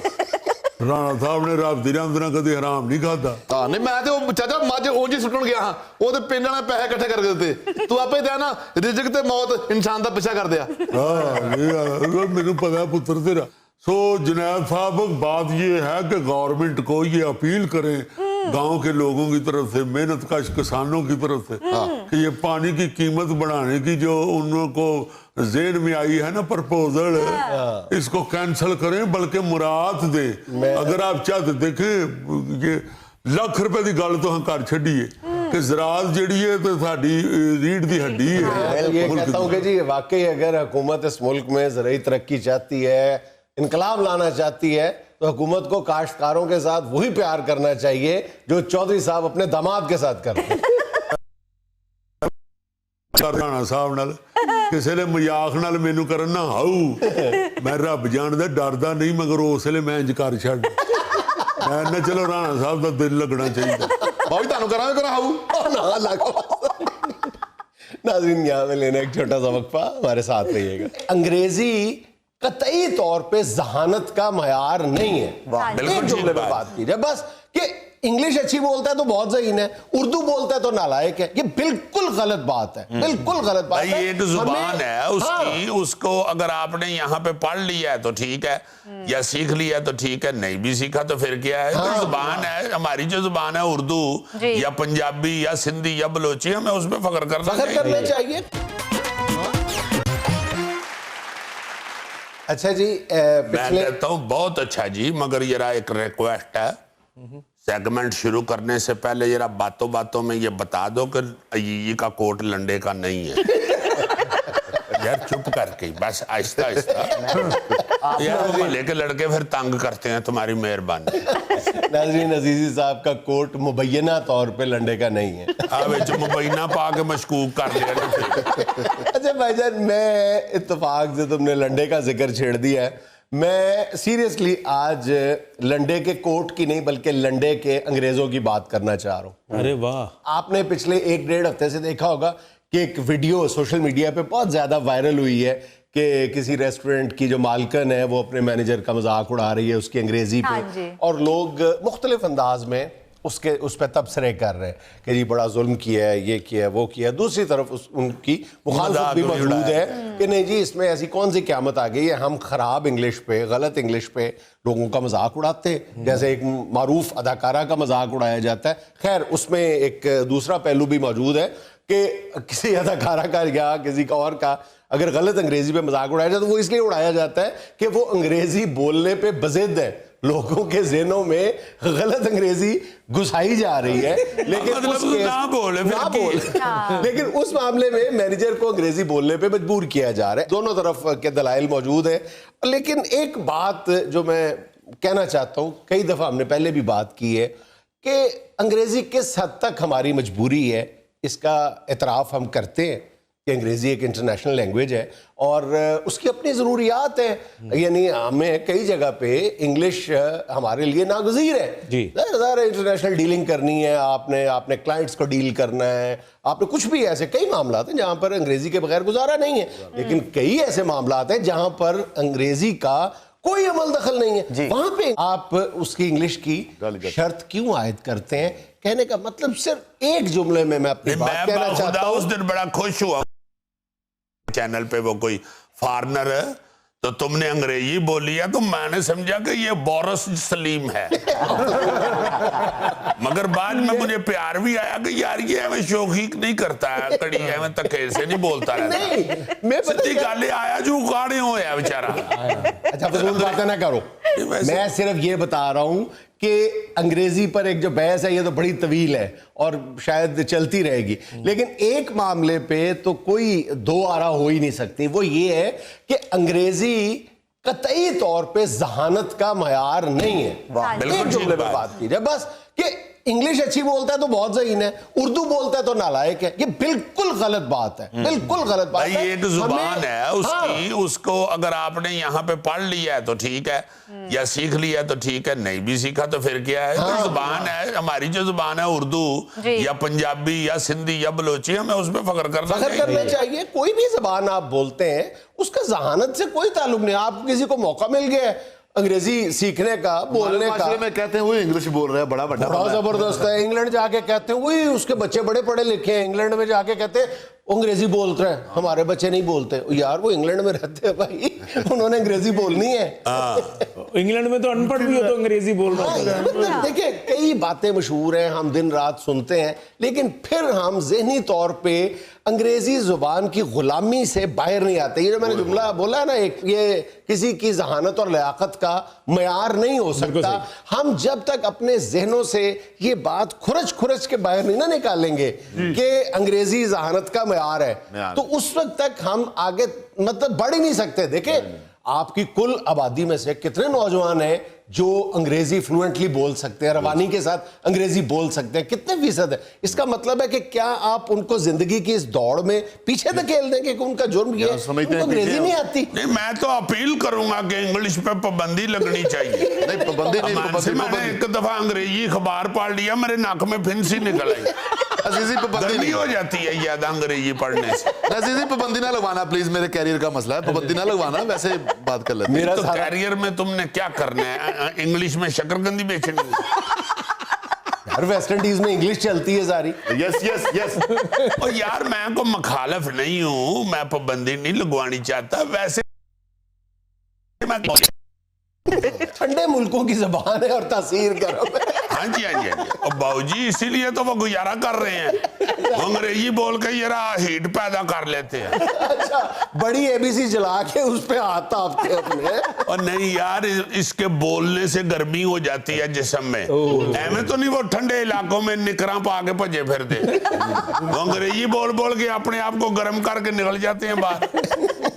ਰਾਣਾ ਸਾਹਿਬ ਨੇ ਰੱਬ ਦੀ ਰਹਿਮਤ ਨਾਲ ਕਦੇ ਹਰਾਮ ਨਹੀਂ ਖਾਦਾ। ਹਾਂ ਨਹੀਂ ਮੈਂ ਤੇ ਉਹ ਚਾਚਾ ਮੱਝ ਉਂਝ ਹੀ ਸੁੱਟਣ ਗਿਆ ਹਾਂ, ਉਹਦੇ ਪਿੰਡ ਵਾਲੇ ਪੈਸੇ ਇਕੱਠੇ ਕਰਕੇ ਦਿੱਤੇ। ਤੂੰ ਆਪੇ ਦਿਆ ਨਾ, ਰਿਜ਼ਕ ਤੇ ਮੌਤ ਇਨਸਾਨ ਦਾ ਪਿੱਛਾ ਕਰਦੇ ਆ। ਮੈਨੂੰ ਪਤਾ ਪੁੱਤਰ ਤੇਰਾ। सो जनाब साहब बात ये है कि गवर्नमेंट को ये अपील करें गांव के लोगों की तरफ से, मेहनत कश किसानों की तरफ से, कि ये पानी की कीमत बढ़ाने की जो उनको ज़हन में आई है ना प्रपोजल, इसको कैंसिल करें, बल्कि मुराद दे। अगर आप चाहते देखें ये ਲੱਖ रुपए की गल तो कर छड़िए कि ज़राअत जिहड़ी है तो साडी रीढ़ की हड्डी है। मैं ये कहता हूँ कि जी वाकई अगर हुकूमत इस मुल्क में ज़रूरी तरक्की चाहती है, इनकलाब लाना चाहती है, तो हुकूमत को काश्तकारों के साथ वही प्यार करना चाहिए जो चौधरी साहब अपने दामाद के साथ करते हैं। राणा साहब नाल किसी ने मजाक नाल मैनू करन ना हाऊ, मैं रब जानदा डरदा नहीं, मगर उस वेले मैं इंज कर छड्ड। मैं ना चलो राणा साहब दा दिल लगना चाहिए। भाभी ਤੁਹਾਨੂੰ ਕਰਾਂਗੇ ਕਰਾਉ ना लगा। नाज़रीन यहाँ में लेना एक छोटा सा वक्फा, हमारे साथ रहिएगा। अंग्रेजी कतई तौर पे जहानत का मयार नहीं है। एक जुमले में बात की जाए बस कि इंग्लिश अच्छी बोलता है तो बहुत ज़हीन है, उर्दू बोलता है तो नालायक है, ये बिल्कुल गलत बात है, बिल्कुल गलत बात है। भाई एक जुबान है उसकी, उसको अगर आपने यहाँ पे पढ़ लिया है तो ठीक है, या सीख लिया है तो ठीक है, नहीं भी सीखा तो फिर क्या है। तो जुबान है हमारी, जो जुबान है उर्दू या पंजाबी या सिंधी या बलोची, हमें उसमें फख्र करना चाहिए। अच्छा जी, मैं कहता हूँ बहुत अच्छा जी, मगर जरा एक रिक्वेस्ट है, सेगमेंट शुरू करने से पहले जरा बातों बातों में ये बता दो कि ये का कोट लंडे का नहीं है। यार चुप करके बस आहिस्ता आहिस्ता, यार मोहल्ले के लड़के फिर तंग करते हैं, तुम्हारी मेहरबानी। नाज़रीन अजीजी साहब का कोट मुबैना तौर पे लंडे का नहीं है। मुबैना पा के मशकूक कर लिया। अच्छा भाईजान, मैं इत्तेफाक से तुमने लंडे का जिक्र छेड़ दिया है, मैं सीरियसली आज लंडे के कोट की नहीं बल्कि लंडे के अंग्रेजों की बात करना चाह रहा हूँ। अरे वाह। आपने पिछले 1-1.5 हफ्ते से देखा होगा कि एक वीडियो सोशल मीडिया पे बहुत ज़्यादा वायरल हुई है कि किसी रेस्टोरेंट की जो मालकन है वो अपने मैनेजर का मजाक उड़ा रही है उसकी अंग्रेजी पे, और लोग मुख्तलिफ अंदाज में उस पर तबसरे कर रहे हैं कि जी बड़ा जुल्म किया है, ये किया है, वो किया है। दूसरी तरफ उनकी मुखालफत भी मौजूद है कि नहीं जी इसमें ऐसी कौन सी क़यामत आ गई है, हम ख़राब इंग्लिश पे, गलत इंग्लिश पे लोगों का मजाक उड़ाते हैं, जैसे एक मारूफ अदाकारा का मजाक उड़ाया जाता है। खैर उसमें एक दूसरा पहलू भी मौजूद है कि किसी अदाकारा का या किसी का और का अगर गलत अंग्रेजी पे मजाक उड़ाया जाए तो वो इसलिए उड़ाया जाता है कि वो अंग्रेजी बोलने पे बज़िद है, लोगों के ज़हनों में गलत अंग्रेजी घुसाई जा रही है। लेकिन लेकिन उस मामले में मैनेजर को अंग्रेजी बोलने पे मजबूर किया जा रहा है। दोनों तरफ के दलाइल मौजूद है। लेकिन एक बात जो मैं कहना चाहता हूँ, कई दफ़ा हमने पहले भी बात की है कि अंग्रेजी किस हद तक हमारी मजबूरी है, इसका एतराफ़ हम करते हैं, کہ انگریزی ایک انٹرنیشنل لینگویج ہے اور اس کی اپنی ضروریات ہیں، یعنی ہمیں کئی جگہ پہ انگلش ہمارے لیے ناگزیر ہے. ظاہر ہے انٹرنیشنل ڈیلنگ کرنی ہے، آپ نے کلائنٹس کو ڈیل کرنا ہے، آپ نے کچھ بھی ایسے کئی معاملات ہیں جہاں پر انگریزی کے بغیر گزارا نہیں ہے، لیکن کئی ایسے معاملات ہیں جہاں پر انگریزی کا کوئی عمل دخل نہیں ہے. وہاں پہ آپ اس کی انگلش کی شرط کیوں عائد کرتے ہیں؟ کہنے کا مطلب صرف ایک جملے میں اپنی بات کہنا چاہتا ہوں. اس دن بڑا خوش ہوا چینل پہ وہ کوئی فارنر ہے تو تم نے انگریزی بولی ہے تو میں نے سمجھا کہ یہ بورس سلیم ہے، مگر بعد میں مجھے پیار بھی آیا کہ یار یہ ہمیں شوخی نہیں کرتا ہے، کڑی ہمیں تکیر سے نہیں بولتا رہتا، سدھی گالے آیا جو اکاڑے ہوئے ہیں بیچارہ. اچھا فضول باتیں نہ کرو، میں صرف یہ بتا رہا ہوں کہ انگریزی پر ایک جو بحث ہے یہ تو بڑی طویل ہے اور شاید چلتی رہے گی، لیکن ایک معاملے پہ تو کوئی دو آرا ہو ہی نہیں سکتی. وہ یہ ہے کہ انگریزی قطعی طور پہ ذہانت کا معیار نہیں ہے. ایک جملے پہ بات کی جائے بس کہ انگلش اچھی بولتا ہے تو بہت ذہین ہے، اردو بولتا ہے تو نالائق ہے، یہ بالکل غلط بات ہے، بالکل غلط بات ہے. بھائی ایک زبان ہے اس کی، اس کو اگر آپ نے یہاں پہ پڑھ لیا ہے تو ٹھیک ہے، یا سیکھ لیا ہے تو ٹھیک ہے، نہیں بھی سیکھا تو پھر کیا ہے. تو زبان ہے ہماری، جو زبان ہے اردو یا پنجابی یا سندھی یا بلوچی، ہمیں اس پہ فخر کرنا چاہیے. کوئی بھی زبان آپ بولتے ہیں اس کا ذہانت سے کوئی تعلق نہیں. آپ کسی کو موقع مل گیا ہے انگریزی سیکھنے کا، بولنے کا، میں کہتے ہیں وہی انگلش بول رہے ہیں، بڑا زبردست ہے. انگلینڈ جا کے کہتے ہیں وہی اس کے بچے بڑے پڑھے لکھے ہیں، انگلینڈ میں جا کے کہتے ہیں انگریزی بولتے ہیں، ہمارے بچے نہیں بولتے. یار وہ انگلینڈ میں رہتے ہیں بھائی، انہوں نے انگریزی بولنی ہے. انگلینڈ میں تو ان پڑھ بھی ہو تو انگریزی بول رہا ہے. دیکھیں کئی باتیں مشہور ہیں، ہم دن رات سنتے ہیں، لیکن پھر ہم ذہنی طور پہ انگریزی زبان کی غلامی سے باہر نہیں آتے. یہ جو میں نے جملہ بولا ہے نا، یہ کسی کی ذہانت اور لیاقت کا معیار نہیں ہو سکتا. ہم جب تک اپنے ذہنوں سے یہ بات کھرچ کے باہر نہیں نہ نکالیں گے کہ انگریزی ذہانت کا معیار ہے، تو اس وقت تک ہم آگے مطلب بڑھ ہی نہیں سکتے. دیکھیں آپ کی کل آبادی میں سے کتنے نوجوان ہیں جو انگریزی فلوئنٹلی بول سکتے ہیں، روانی کے ساتھ انگریزی بول سکتے ہیں، کتنے فیصد ہے؟ اس کا مطلب ہے کہ کیا آپ ان کو زندگی کی اس دوڑ میں پیچھے دھکیل دیں گے کہ ان کا جرم یہ ہے ان کو انگریزی نہیں آتی؟ نہیں، میں تو اپیل کروں گا کہ انگلش پہ پابندی لگنی چاہیے. نہیں پابندی نہیں، میں نے ایک دفعہ انگریزی اخبار پڑھ لیا، میرے ناک میں پھنسی نکل آئی. عزیزی پابندی نہیں ہو جاتی ہے یاد انگریزی پڑھنے سے. عزیزی پابندی نہ لگوانا پلیز، میرے کیریئر کا مسئلہ ہے، پابندی نہ لگوانا. ویسے بات کر لیتے ہیں. تو کیریئر میں تم نے کیا کرنا ہے؟ انگلش میں شکرگندی بیچنی ہے؟ ہر ویسٹ انڈیز میں انگلش چلتی ہے ساری. یس یس یس. اور یار میں کو مخالف نہیں ہوں، میں پابندی نہیں لگوانی چاہتا. ویسے میں ٹھنڈے ملکوں کی زبان ہے اور تاثیر گرم ہے. ہاں جی ہاں جی ہاں جی. اور باؤ جی اسی لیے تو وہ گزارا کر رہے ہیں، وہ انگریزی بول کے یہ ہیٹ پیدا کر لیتے ہیں. اچھا بڑی اے بی سی چلا کے اس پہ ہاتھ تاپتے اپنے. اور نہیں یار، اس کے بولنے سے گرمی ہو جاتی ہے جسم میں. ایمیں تو نہیں وہ ٹھنڈے علاقوں میں نکراں پا کے بھجے پھر دے، وہ انگریزی بول کے اپنے آپ کو گرم کر کے نکل جاتے ہیں باہر.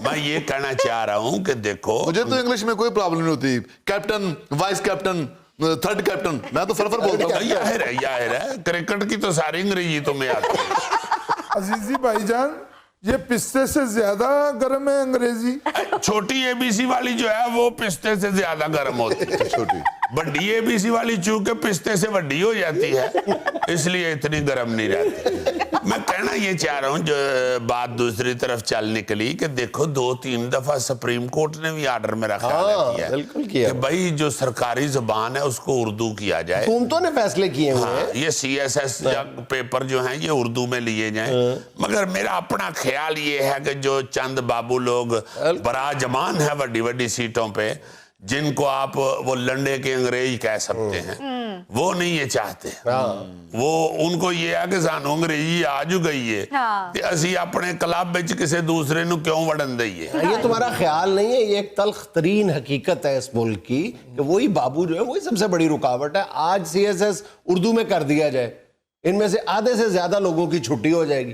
میں یہ کہنا چاہ رہا ہوں کہ دیکھو، مجھے تو انگلش میں کوئی پرابلم نہیں ہوتی. Captain, vice captain, third captain, میں تو فرفر بولتا ہوں. ظاہر ہے کرکٹ کی تو ساری انگریزی تمہیں آتی ہے. عزیزی بھائی جان، یہ پستے سے زیادہ گرم ہے انگریزی. چھوٹی اے بی سی والی جو ہے وہ پستے سے زیادہ گرم ہوتی ہے. چھوٹی بڑی اے بی سی والی چونکہ پستے سے بڑی ہو جاتی ہے اس لیے اتنی گرم نہیں رہتی. میں کہنا یہ چاہ رہا ہوں، جو بات دوسری طرف چل نکلی کہ دیکھو 2-3 دفعہ سپریم کورٹ نے بھی آرڈر میرا خیال ہے بالکل کیا کہ بھائی جو سرکاری زبان ہے اس کو اردو کیا جائے. حکومتوں نے فیصلے کیے ہوئے ہیں یہ CSS پیپر جو ہیں یہ اردو میں لیے جائیں. مگر میرا اپنا خیال یہ ہے کہ جو چند بابو لوگ براجمان ہیں وڈی وڈی سیٹوں پہ، جن کو آپ وہ لنڈے کے انگریز کہہ سکتے ہیں، وہ نہیں یہ چاہتے. وہ ان کو یہ ہے کہ سانو انگریزی آجو گئی ہے کہ اسی اپنے کلاب بچ کسے دوسرے نو کیوں وڑن دئیے. یہ تمہارا خیال نہیں ہے، یہ ایک تلخ ترین حقیقت ہے اس ملک کی کہ وہی بابو جو ہے وہی سب سے بڑی رکاوٹ ہے. آج CSS اردو میں کر دیا جائے، ان میں سے آدھے سے زیادہ لوگوں کی چھٹی ہو جائے گی.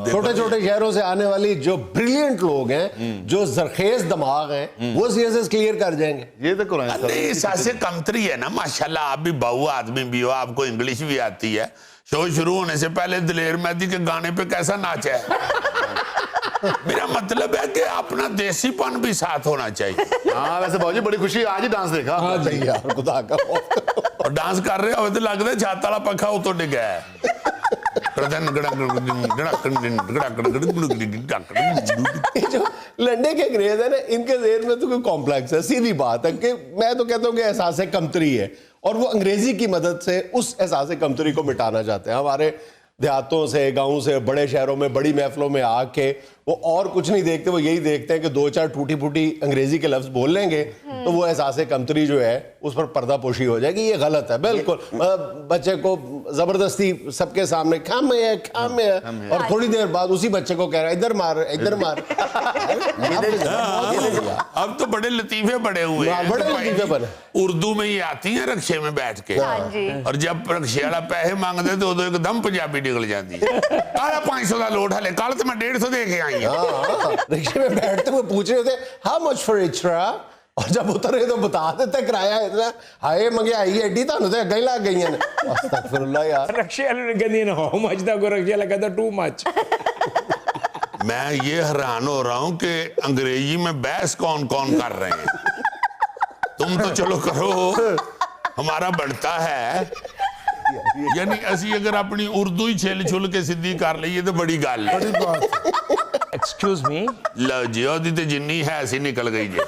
چھوٹے چھوٹے شہروں سے آنے والی جو بریلینٹ لوگ ہیں، جو زرخیز دماغ ہیں، وہ CSS کلیئر کر جائیں گے. یہ تو قرآن نہیں، اس سے کمتری ہے نا. ماشاءاللہ آپ بھی باؤ آدمی بھی ہو، آپ کو انگلش بھی آتی ہے. شو شروع ہونے سے پہلے دلیر مہدی کے گانے پہ کیسا ناچا ہے. मेरा मतलब है कि अपना देसीपन भी साथ होना चाहिए। हाँ वैसे बाबू जी बड़ी खुशी आज ही डांस देखा। नहीं यार खुदा का और डांस कर रहे हो तो लगता है छात वाला पंखा उतो डिगा है। ये जो लंडे के अंग्रेज है ना, इनके ज़हन में तो कोई कॉम्प्लेक्स है, सीधी बात है कि मैं तो कहता हूँ कि एहसास कमतरी है, और वो अंग्रेजी की मदद से उस एहसास कमतरी को मिटाना चाहते हैं। हमारे देहातों से, गाँव से, बड़े शहरों में, बड़ी महफिलों में आके वो और कुछ नहीं देखते, वो यही देखते हैं कि दो चार टूटी फूटी अंग्रेजी के लफ्ज बोल लेंगे तो वो एहसास कमतरी जो है उस पर पर्दापोशी हो जाएगी। ये गलत है बिल्कुल। बच्चे को जबरदस्ती सबके सामने खाम है और थोड़ी देर बाद उसी बच्चे को कह रहा है इधर मार इधर मार। अब तो बड़े लतीफे बड़े हुए हैं, बड़े लतीफे बने। उर्दू में ही आती हैं रक्शे में बैठ के, और जब रक्शे वाला पैसे मांगते तो उदो एकदम पंजाबी निकल जाती है। 500 का नोट हले, कल तो मैं 150 दे के आई हूं। रिक्शे में बैठते हुए पूछ रहे थे हाउ मच फॉर इचरा, और जब उतरे तो बता देते किराया इतना। हाय महंगाई एडी थानू तो अगे लग गई ने। अस्तगफिरुल्लाह यार। रक्शे वाले ने कहती है हाउ मच दा, को रक्शे वाला कहता टू मच। मैं ये हैरान हो रहा हूं कि अंग्रेजी में बहस कौन कौन कर रहे हैं। तुम तो चलो करो, हमारा बढ़ता है। यानी असी अगर अपनी उर्दू ही छिल छुल के सीधी कर लीए तो बड़ी गल है। एक्सक्यूज मी, लो जी ओदी ते जिन्नी है ऐसी निकल गई जी।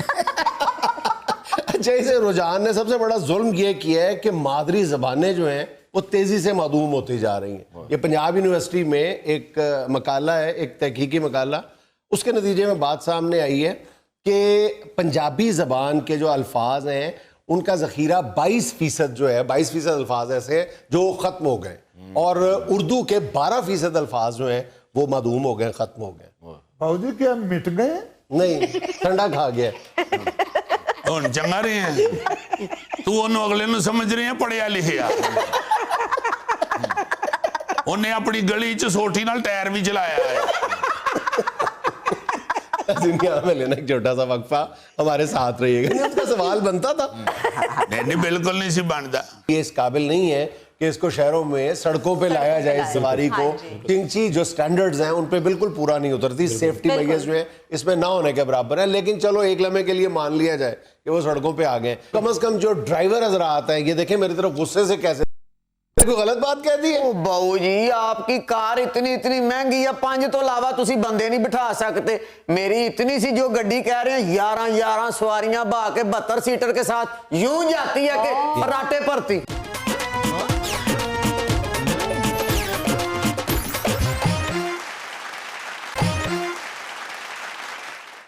अच्छा, इसे रुझान ने सबसे बड़ा जुल्म ये किया है कि मादरी जबानें जो हैं वो तेजी से मादूम होती जा रही हैं। ये पंजाब यूनिवर्सिटी में एक मकाला है, एक तहकीकी मकाला, उसके नतीजे में बात सामने आई है कि पंजाबी जबान के जो अल्फाज हैं उनका ज़ख़ीरा 22% जो है, 22% अल्फाज ऐसे हैं जो ख़त्म हो गए, और उर्दू के 12% अल्फाज जो हैं वो मादूम हो गए, ख़त्म हो गए। बाबू जी क्या मिट गए? नहीं, ठंडा खा गया। हुण चंगा रहे हैं तू ओनू अगले नू समझ रही है पढ़िया लिखिया। उन्हें अपनी गली च सोठी नाल टायर भी चलाया है। दुनिया में लेना एक छोटा सा वक्फा, हमारे साथ रहिएगा। आपका सवाल बनता था? नहीं बिल्कुल नहीं सी बनता। ये इस काबिल नहीं है कि इसको शहरों में सड़कों पे लाया जाए इस सवारी को। टिंगची जो स्टैंडर्ड्स हैं उन पे बिल्कुल पूरा नहीं उतरती, सेफ्टी मेजर्स जो है इसमें ना होने के बराबर है। लेकिन चलो एक लम्हे के लिए मान लिया जाए कि वो सड़कों पे आ गए, कम से कम जो ड्राइवर हजरात हैं, ये देखें मेरी तरफ गुस्से से कैसे, कोई गलत बात कह दी है। बाबू जी आपकी कार इतनी महंगी है, 5 तो अलावा तुसी बंदे नहीं बिठा सकते। मेरी इतनी सी जो गड्डी कह रहे हैं 11 सवारियां बहा के 72 सीटर के साथ यूं जाती है कि फराटे भरती।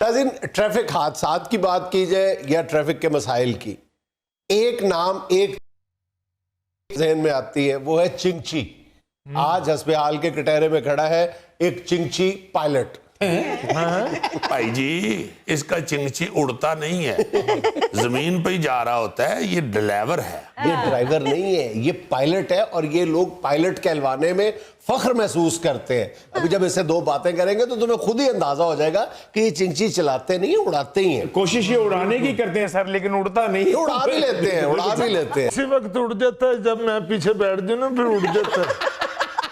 नाज़रीन, ट्रैफिक हादसात की बात की जाए या ट्रैफिक के मसाइल की, एक नाम एक ज़हन में आती है, वो है चिंगची। आज हस्बेहाल के कटहरे में खड़ा है एक चिंगची पायलट। भाई जी इसका चिंगची उड़ता नहीं है, जमीन पे ही जा रहा होता है। ये ड्राइवर है, ये ड्राइवर नहीं है, ये पायलट है, और ये लोग पायलट कहलवाने में फख्र महसूस करते हैं। अभी जब इससे 2 बातें करेंगे तो तुम्हें खुद ही अंदाजा हो जाएगा कि ये चिंगची चलाते नहीं, उड़ाते ही हैं। कोशिश ये उड़ाने की करते हैं सर, लेकिन उड़ता नहीं। उड़ा भी लेते हैं, उड़ा भी लेते हैं। इसी वक्त उड़ जाता है जब मैं पीछे बैठ जाऊं ना, फिर उड़ जाता है।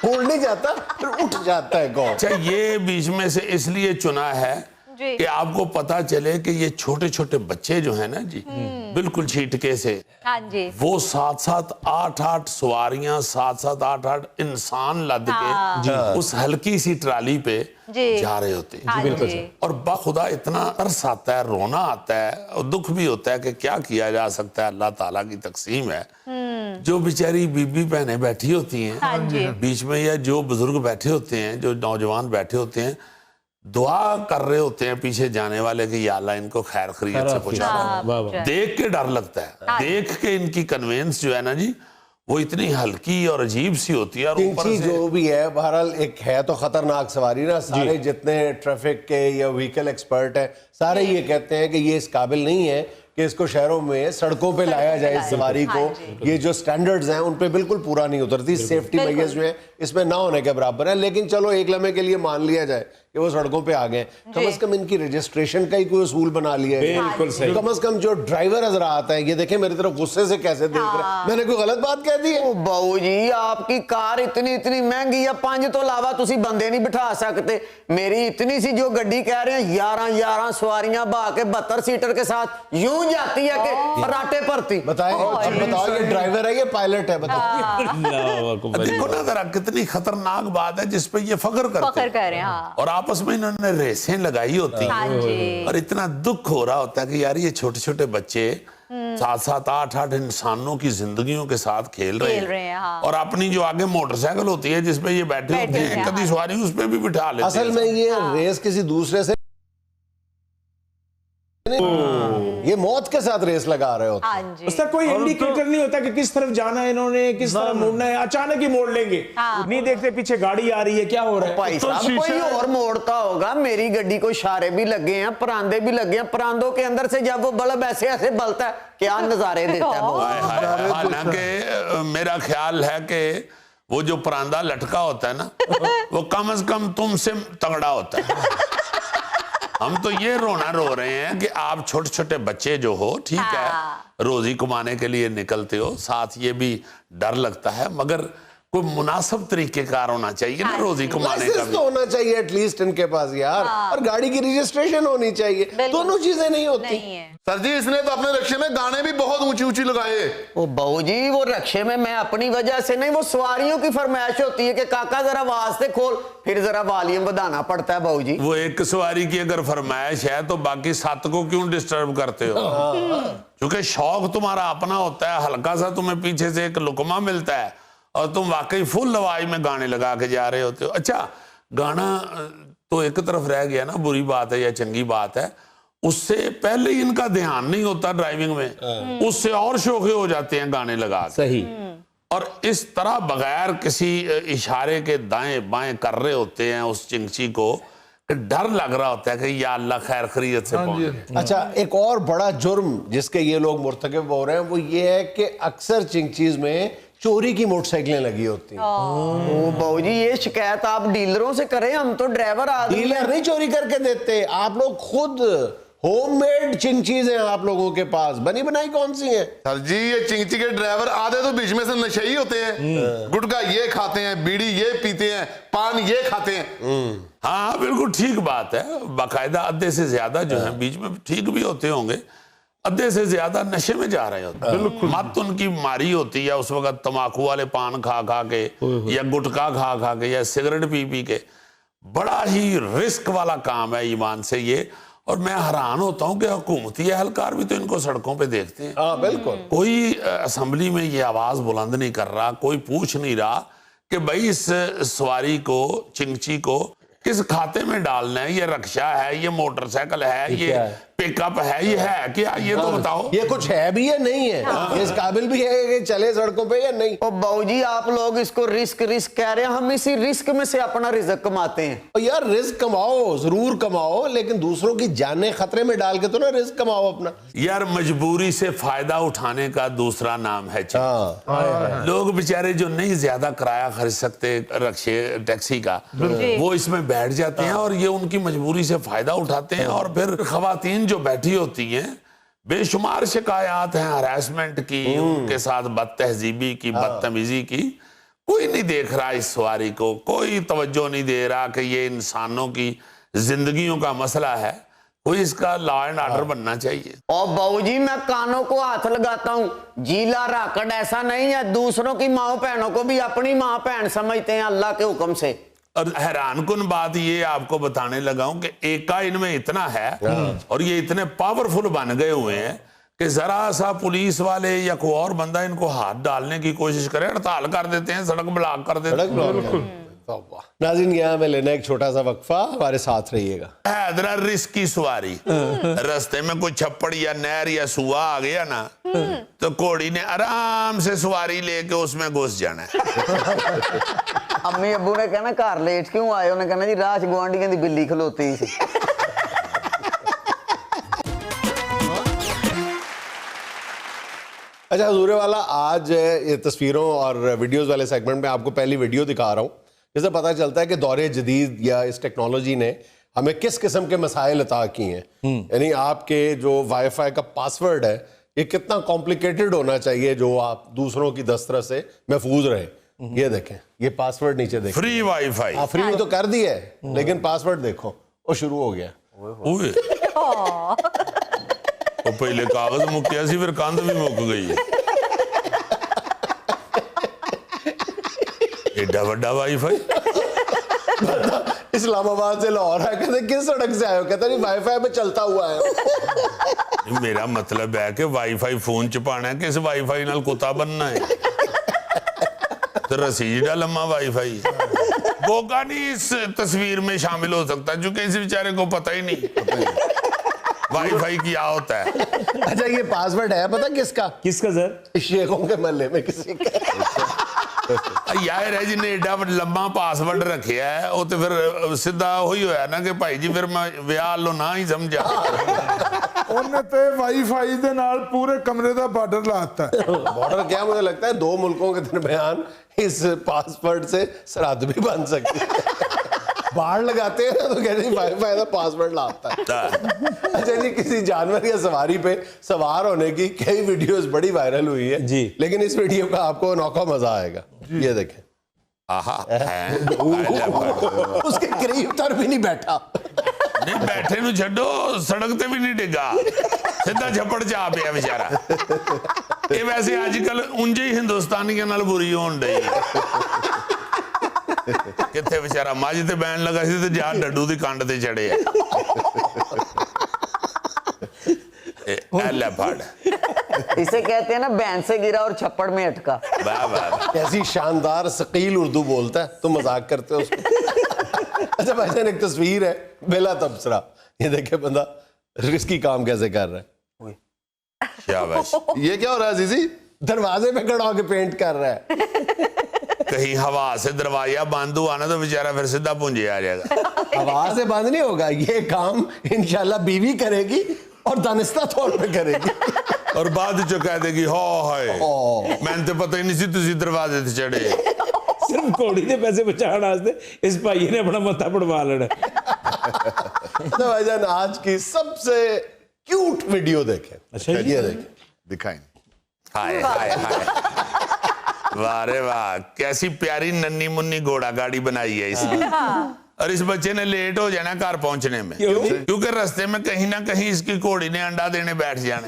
उड़ नहीं जाता, फिर उठ जाता है कौन। अच्छा, ये बीच में से इसलिए चुना है कि आपको पता चले कि ये छोटे छोटे बच्चे जो है ना जी, बिल्कुल छीटके से, हाँ जी, वो 7-7 8-8 सवारियां, 7-7 8-8 इंसान लद के उस हल्की सी ट्राली पे जा रहे होते हैं। हाँ जी। और बाखुदा इतना तरस आता है, रोना आता है और दुख भी होता है कि क्या किया जा सकता है, अल्लाह ताला की तकसीम है। जो बेचारी बीबी बहनें बैठी होती हैं हाँ जी। बीच में, या जो बुजुर्ग बैठे होते हैं, जो नौजवान बैठे होते हैं, दुआ कर रहे होते हैं पीछे जाने वाले कि या अल्लाह इनको खैर खैरियत से पहुंचा। देख के डर लगता है, देख के इनकी कन्वेंस जो है ना जी, वो इतनी हल्की और अजीब सी होती है। और ऊपर चिंगची से जो भी है, बहरहाल एक है तो खतरनाक सवारी ना। सारे जितने ट्रैफिक के या व्हीकल एक्सपर्ट हैं सारे ये कहते हैं कि ये इस काबिल नहीं है कि इसको शहरों में सड़कों पे लाया जाए इस सवारी को, ये जो स्टैंडर्ड्स हैं उन पे बिल्कुल पूरा नहीं उतरती, सेफ्टी मेजर्स जो है इसमें ना होने के बराबर है। लेकिन चलो एक लम्हे के लिए मान लिया जाए कि वो सड़कों पे आ गए, कम से कम इनकी रजिस्ट्रेशन का ही कोई उसूल बना लिया है। बिल्कुल सही। कम से कम जो ड्राइवर नजर आता है, ये देखें मेरी तरफ गुस्से से कैसे देख रहे हैं, मैंने कोई गलत बात कह दी है? ओ बाऊ जी, आपकी कार इतनी महंगी है, 5 तो अलावा तुसी बंदे नहीं बिठा सकते। मेरी इतनी सी जो गड्डी कह रहे हैं 11 सवारियां बहा के 72 सीटर के साथ यूं जाती है कि फराटे भरती। बताओ ये ड्राइवर है, ये पायलट है, बताओ। देखो ना जरा कितनी खतरनाक बात है जिसपे ये फख्र करते कर रहे हैं। हाँ। और आपस में इन्होंने रेसें लगाई होती हाँ हैं जी। और इतना दुख हो रहा होता है कि यार ये छोटे छोटे बच्चे 7-7 8-8 इंसानों की जिंदगियों के साथ खेल रहे हैं, हाँ। और अपनी जो आगे मोटरसाइकिल होती है जिसपे ये बैठे होते हैं, कभी सवारी उस पे भी बिठा लेते हैं। असल में ये रेस किसी दूसरे से ये मौत के साथ रेस लगा रहे होते हैं। हाँ जी। उसका कोई इंडिकेटर नहीं होता कि किस तरफ जाना है इन्होंने, किस तरफ मुड़ना है, अचानक ही मोड़ लेंगे। नहीं देखते पीछे गाड़ी आ रही है, क्या हो रहा है। भाई साहब कोई और मोड़ता होगा, मेरी गड्डी को इशारे भी लगे हैं, परांदे भी लगे हैं, परांदों के अंदर से जब वो बल्ब ऐसे ऐसे बलता है, क्या नजारे देता है वो। हालांकि मेरा ख्याल है कि वो जो परांदा लटका होता है ना वो कम से कम तुमसे तगड़ा होता है। हम तो ये रोना रो रहे हैं कि आप छोटे छोटे बच्चे जो हो, ठीक है, रोजी कमाने के लिए निकलते हो, साथ ये भी डर लगता है, मगर कोई मुनासिब तरीके कार होना चाहिए ना रोजी कमाने का लाइसेंस तो होना चाहिए एटलीस्ट इनके पास यार, और गाड़ी की रजिस्ट्रेशन होनी चाहिए। दोनों चीजें नहीं होती। सर जी इसने तो अपने रिक्शे में गाने भी बहुत ऊंची लगाए। ओ बाऊ जी, वो रक्षे में मैं अपनी वजह से नहीं, वो सवारियों की फरमाइश होती है कि काका जरा वास्ते खोल, फिर जरा वॉल्यूम बढ़ाना पड़ता है बाऊ जी। वो एक सवारी की अगर फरमाइश है तो बाकी 7 को क्यों डिस्टर्ब करते हो? क्योंकि शौक तुम्हारा अपना होता है, हल्का सा तुम्हें पीछे से एक लुकमा मिलता है और तुम वाकई फुल आवाज में गाने लगा के जा रहे होते हो। अच्छा, गाना तो एक तरफ रह गया ना, बुरी बात है या चंगी बात है, उससे पहले ही इनका ध्यान नहीं होता ड्राइविंग में, उससे और शौके हो जाते हैं गाने लगा के। सही। और इस तरह बगैर किसी इशारे के दाएं बाएं कर रहे होते हैं उस चिंची को, डर लग रहा होता है कि या अल्लाह खैर खैरियत से पहुंचे। अच्छा, एक और बड़ा जुर्म जिसके ये लोग मुर्तकिब हो रहे हैं वो ये है कि अक्सर चिंचीज में चोरी की मोटरसाइकिलें लगी होती हैं। ओ बाऊ जी, ये शिकायत आप डीलरों से करें, हम तो ड्राइवर आदमी। डीलर नहीं चोरी करके देते, आप लोग खुद होममेड चिंचीज हैं आप लोगों के पास, बनी बनाई कौन सी है? सर जी ये चिंची के ड्राइवर आधे तो बीच में से नशे ही होते हैं, गुटखा ये खाते हैं, बीड़ी ये पीते हैं, पान ये खाते हैं। हाँ बिल्कुल ठीक बात है, बाकायदा आधे से ज्यादा जो है, बीच में ठीक भी होते होंगे, आधे से ज्यादा नशे में जा रहे होते हैं। मत उनकी मारी होती है उस वक्त तंबाकू वाले पान खा खा के या गुटखा खा खा के या सिगरेट पी पी के। बड़ा ही रिस्क वाला काम है ईमान से ये, और मैं हैरान होता हूं कि हुकूमती एहलकार भी तो इनको सड़कों पे देखते हैं। हाँ बिल्कुल। कोई असेंबली में ये आवाज बुलंद नहीं कर रहा, कोई पूछ नहीं रहा कि भाई इस सवारी को, चिंची को किस खाते में डालना है, ये रक्षा है, ये मोटरसाइकिल है, ये पिकअप है, ये है क्या, ये तो बताओ। ये कुछ है भी या नहीं है, ये इस काबिल भी है कि चले सड़कों पे या नहीं? ओ बाऊ जी, आप लोग इसको रिस्क कह रहे हैं, हम इसी रिस्क में से अपना रिज़्क कमाते हैं। और यार रिस्क कमाओ, जरूर कमाओ, लेकिन दूसरों की जानें खतरे में डाल के तो ना रिस्क कमाओ अपना। यार मजबूरी से फायदा उठाने का दूसरा नाम है चिंची। लोग बेचारे जो नहीं ज्यादा किराया खर्च सकते रक्शे टैक्सी का, वो इसमें बैठ जाते हैं और ये उनकी मजबूरी से फायदा उठाते हैं। और फिर खवातीन जो बैठी होती हैं, बेशुमार शिकायत हैं हरासमेंट की, उनके साथ बदतहजीबी की, बदतमीजी की। कोई नहीं देख रहा इस सवारी को, कोई तवज्जो नहीं दे रहा कि ये इंसानों की जिंदगियों का मसला है, कोई इसका लॉ एंड ऑर्डर बनना चाहिए। और बाऊ जी, मैं कानों को हाथ लगाता हूँ, जीला राकड़ ऐसा नहीं है, दूसरों की माँ बहनों को भी अपनी माँ बहन समझते हैं अल्लाह के हुक्म से। और हैरानकुन बात ये आपको बताने लगा हूं कि एका इनमें इतना है और ये इतने पावरफुल बन गए हुए हैं कि जरा सा पुलिस वाले या कोई और बंदा इनको हाथ डालने की कोशिश करे, हड़ताल कर देते हैं, सड़क ब्लॉक कर देते हैं। नाज़रीन, यहाँ में लेना एक छोटा सा वक्फा, हमारे साथ रहिएगा। हैदरा रिस्क की सवारी, रास्ते में कोई छप्पड़ या नहर या सुआ आ गया ना तो घोड़ी ने आराम से सवारी लेके उसमें घुस जाना है। अम्मी अब्बू ने कहना घर लेट क्यों आए, उन्हें कहना जी राह च गुआंढियों की बिल्ली खलोती सी। अच्छा हजूर वाला, आज ये तस्वीरों और वीडियोस वाले सेगमेंट में आपको पहली वीडियो दिखा रहा हूँ, जिससे पता चलता है कि दौरे जदीद या इस टेक्नोलॉजी ने हमें किस किस्म के मसाइल अता किए हैं। यानी आपके जो वाईफाई का पासवर्ड है ये कितना कॉम्प्लिकेटेड होना चाहिए जो आप दूसरों की दस्तरस से महफूज रहे। ये देखें, ये पासवर्ड नीचे देखें, फ्री वाईफाई। हाँ फ्री तो कर दिया है, लेकिन पासवर्ड देखो वो शुरू हो गया। ओए वो पहले कागज मुक्या सी, फिर कंध भी मुक गई है। एडा बड़ा वाईफाई। इस्लामाबाद से लाहौर है, कहते किस सड़क से आए हो, कहते नहीं वाईफाई पे चलता हुआ है। मेरा मतलब है कि वाईफाई फोन च पाना है कि इस वाईफाई नाल कुत्ता बनना है। तो रसीदा लम्मा वाईफाई गोगा नहीं इस तस्वीर में शामिल हो सकता, क्योंकि इस बेचारे को पता ही नहीं वाईफाई क्या होता है। अच्छा ये पासवर्ड है पता किसका? किसका सर? शेखों के महल्ले में किसी का। यार है जिन्हें एडा लंबा पासवर्ड रखे है, वो तो फिर सीधा वही होया ना कि भाई जी फिर मैं विआह लो ना ही समझा। ਉਹਨੇ ਤੇ ਵਾਈਫਾਈ ਦੇ ਨਾਲ ਪੂਰੇ ਕਮਰੇ ਦਾ ਬਾਰਡਰ ਲਾਤਾ। बॉर्डर क्या, मुझे लगता है 2 मुल्कों के दरमियान इस पासवर्ड से सरहद भी बन सकती है। बाढ़ लगाते हैं ना तो कहते हैं वाईफाई का पासवर्ड लाता है। अच्छा जी, किसी जानवर या सवारी पे सवार होने की कई वीडियोस बड़ी वायरल हुई है जी, लेकिन इस वीडियो का आपको अनोखा मजा आएगा। ये देखें, आहा उसके करीब तर भी नहीं बैठा। नहीं बैठे नु छड्डो, सड़क ते भी नहीं डिगा, सीधा झपड़ च आ पिया बेचारा। ये वैसे आजकल उंजे ही हिंदुस्तानियों नाल बुरी होण डई। किथे बेचारा मझ ते बैन लगा सी ते जा डड्डू दी कंड ते चढ़े है। ए ले फड़। इसे कहते हैं ना बैन से गिरा और छप्पड़ में अटका। वाह वाह। कैसी शानदार सकील उर्दू बोलता है, तुम मजाक करते हो उसको। अच्छा भाईजान, एक तस्वीर है बेला तबसरा, ये देखे बंदा रिस्की काम कैसे कर रहा है। शाबाश। ये क्या हो रहा है अजीजी? दरवाजे पे खड़ा होके पेंट कर रहा है। कहीं हवा से दरवाजा बंद हुआ ना तो बेचारा फिर सीधा पुंजे आ जाएगा। हवा से बंद नहीं होगा ये काम, इंशाल्लाह बीवी करेगी और दानिस्ता तौर पे करेगी। और बाद चो कह देगी हो हाय मैंने तो पता ही नहीं सी तुसी दरवाजे ते चढ़े। सिर्फ घोड़ी के पैसे बचाने वास्ते इस भाई ने अपना मत्था पड़वा लेना। तो भाईजान आज की सबसे क्यूट वीडियो देखें। अच्छा जी। ये देखें, दिखाएं। हाय हाय हाय। वाह रे वाह, कैसी प्यारी नन्ही मुन्नी घोड़ा गाड़ी बनाई है इसने। और इस बच्चे ने लेट हो जाना घर पहुंचने में, क्योंकि रास्ते में कहीं ना कहीं इसकी घोड़ी ने अंडा देने बैठ जाना।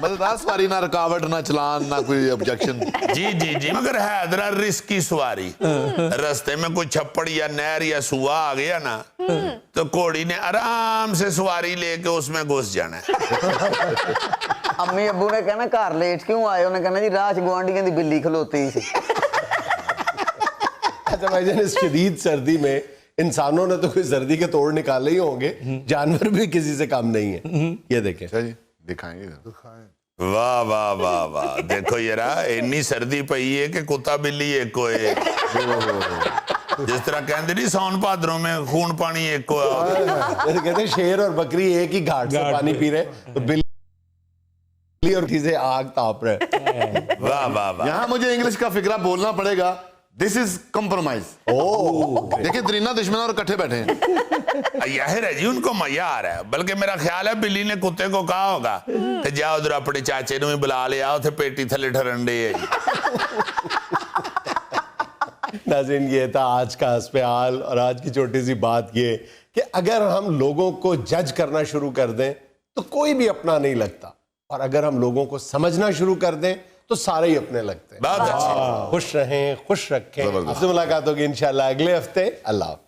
मजेदार सवारी, ना रुकावट ना चलान ना कोई ऑब्जेक्शन। जी जी जी, मगर है जरा रिस्की सवारी। रास्ते में कोई छप्पड़ या नहर या सुआ आ गया ना तो घोड़ी ने आराम से सवारी लेके उसमें घुस जाना है। अम्मी अब्बू ने कहना घर लेट क्यों आए, उन्हें कहना जी राह च गुआंढियों की बिल्ली खलोती सी। अच्छा भाईजान, इस शदीद सर्दी में इंसानों ने तो कोई सर्दी के तोड़ निकाले ही होंगे, जानवर भी किसी से कम नहीं है। ये देखें, अच्छा जी, दिखाएंगे। वाह वाह वाह वाह, देखो यारा इन्नी सर्दी पई है कि कुत्ता बिल्ली एक को एक। जिस तरह कहते नहीं सौन भादरों में खून पानी एक को। कहते हैं शेर और बकरी एक ही घाट से पानी पी रहे, तो बिल्ली और किसी आग ताप रहे। वाह वाह वाह। यहाँ मुझे इंग्लिश का फिक्रा बोलना पड़ेगा। This is compromise. देखिए दरीना दुश्मन और इकट्ठे बैठे हैं। याहिर है जी, उनको मजा आ रहा है। बल्कि मेरा ख्याल है बिल्ली ने कुत्ते को कहा होगा कि जाओ उधर अपने चाचे ने भी बुला ले आओ, थे पेटी थले ठरंडे है। नाज़रीन, ये था आज का हस्बहाल, और आज की छोटी सी बात ये कि अगर हम लोगों को जज करना शुरू कर दें तो कोई भी अपना नहीं लगता, और अगर हम लोगों को समझना शुरू कर दें तो सारे ही अपने लगते हैं। बहुत अच्छे। खुश रहें, खुश रखें। आपसे मुलाकात होगी इंशाल्लाह अगले हफ्ते। अल्लाह।